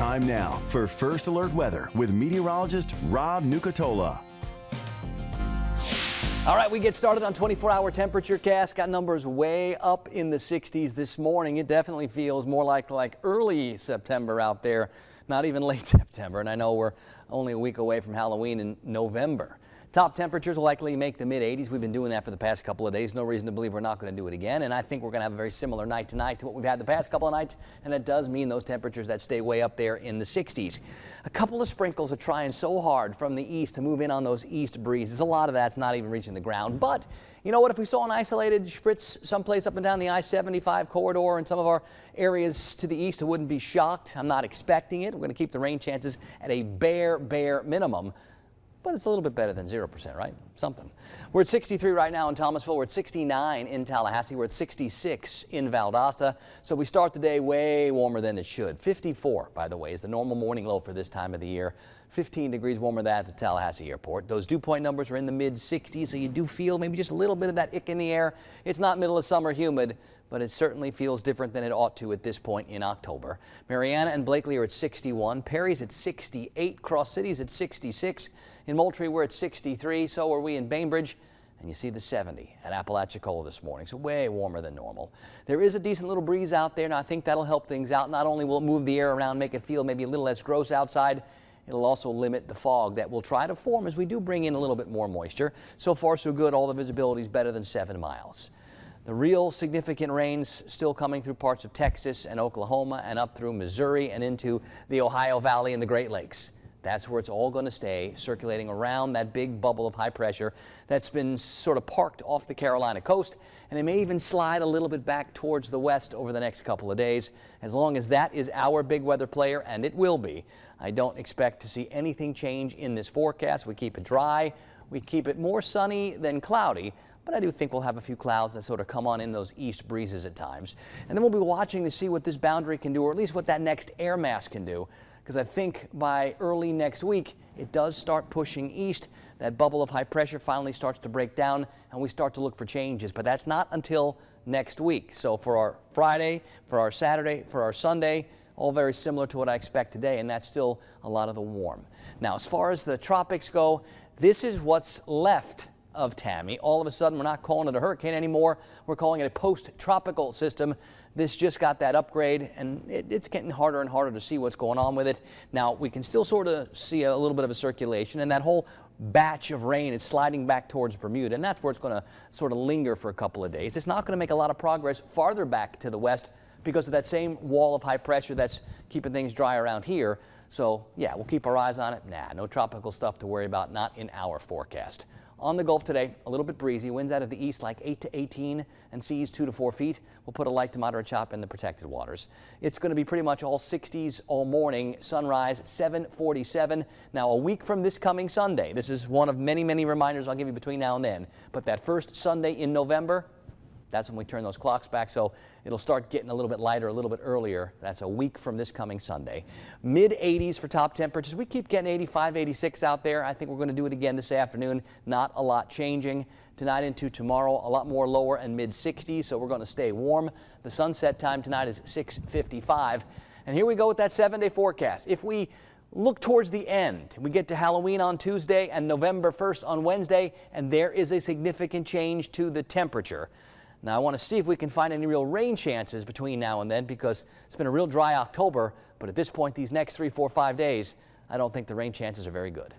Time now for First Alert Weather with meteorologist Rob Nucatola. All right, we get started on 24-hour temperature cast. Got numbers way up in the 60s this morning. It definitely feels more like early September out there, not even late September. And I know we're only a week away from Halloween in November. Top temperatures will likely make the mid-80s. We've been doing that for the past couple of days. No reason to believe we're not going to do it again. And I think we're going to have a very similar night tonight to what we've had the past couple of nights. And that does mean those temperatures that stay way up there in the 60s. A couple of sprinkles are trying so hard from the east to move in on those east breezes. A lot of that's not even reaching the ground. But you know what? If we saw an isolated spritz someplace up and down the I-75 corridor in some of our areas to the east, I wouldn't be shocked. I'm not expecting it. We're going to keep the rain chances at a bare minimum. But it's a little bit better than 0%, right? Something. We're at 63 right now in Thomasville. We're at 69 in Tallahassee. We're at 66 in Valdosta. So we start the day way warmer than it should. 54, by the way, is the normal morning low for this time of the year. 15 degrees warmer than at the Tallahassee airport. Those dew point numbers are in the mid-60s, so you do feel maybe just a little bit of that ick in the air. It's not middle of summer humid, but it certainly feels different than it ought to at this point in October. Mariana and Blakely are at 61. Perry's at 68. Cross City's at 66. In Moultrie, we're at 63. So are we in Bainbridge. And you see the 70 at Apalachicola this morning, so way warmer than normal. There is a decent little breeze out there, and I think that'll help things out. Not only will it move the air around, make it feel maybe a little less gross outside, it'll also limit the fog that will try to form as we do bring in a little bit more moisture. So far, so good. All the visibility is better than 7 miles. The real significant rains still coming through parts of Texas and Oklahoma and up through Missouri and into the Ohio Valley and the Great Lakes. That's where it's all going to stay, circulating around that big bubble of high pressure that's been sort of parked off the Carolina coast, and it may even slide a little bit back towards the west over the next couple of days. As long as that is our big weather player, and it will be, I don't expect to see anything change in this forecast. We keep it dry. We keep it more sunny than cloudy. But I do think we'll have a few clouds that sort of come on in those east breezes at times. And then we'll be watching to see what this boundary can do, or at least what that next air mass can do. Because I think by early next week, it does start pushing east. That bubble of high pressure finally starts to break down, and we start to look for changes. But that's not until next week. So for our Friday, for our Saturday, for our Sunday, all very similar to what I expect today, and that's still a lot of the warm. Now, as far as the tropics go, this is what's left of Tammy. All of a sudden, we're not calling it a hurricane anymore. We're calling it a post-tropical system. This just got that upgrade, and it's getting harder and harder to see what's going on with it. Now, we can still sort of see a little bit of a circulation, and that whole batch of rain is sliding back towards Bermuda, and that's where it's going to sort of linger for a couple of days. It's not going to make a lot of progress farther back to the west because of that same wall of high pressure that's keeping things dry around here. So, yeah, we'll keep our eyes on it. Nah, no tropical stuff to worry about, not in our forecast. On the Gulf today, a little bit breezy. Winds out of the east like 8 to 18 and seas 2 to 4 feet. We'll put a light to moderate chop in the protected waters. It's going to be pretty much all 60s all morning. Sunrise 7:47. Now a week from this coming Sunday. This is one of many reminders I'll give you between now and then. But that first Sunday in November, that's when we turn those clocks back, so it'll start getting a little bit lighter a little bit earlier. That's a week from this coming Sunday. Mid-80s for top temperatures. We keep getting 85, 86 out there. I think we're going to do it again this afternoon. Not a lot changing. Tonight into tomorrow, a lot more lower and mid-60s, so we're going to stay warm. The sunset time tonight is 6:55. And here we go with that 7-day forecast. If we look towards the end, we get to Halloween on Tuesday and November 1st on Wednesday, and there is a significant change to the temperature. Now, I want to see if we can find any real rain chances between now and then, because it's been a real dry October. But at this point, these next 3, 4, 5 days, I don't think the rain chances are very good.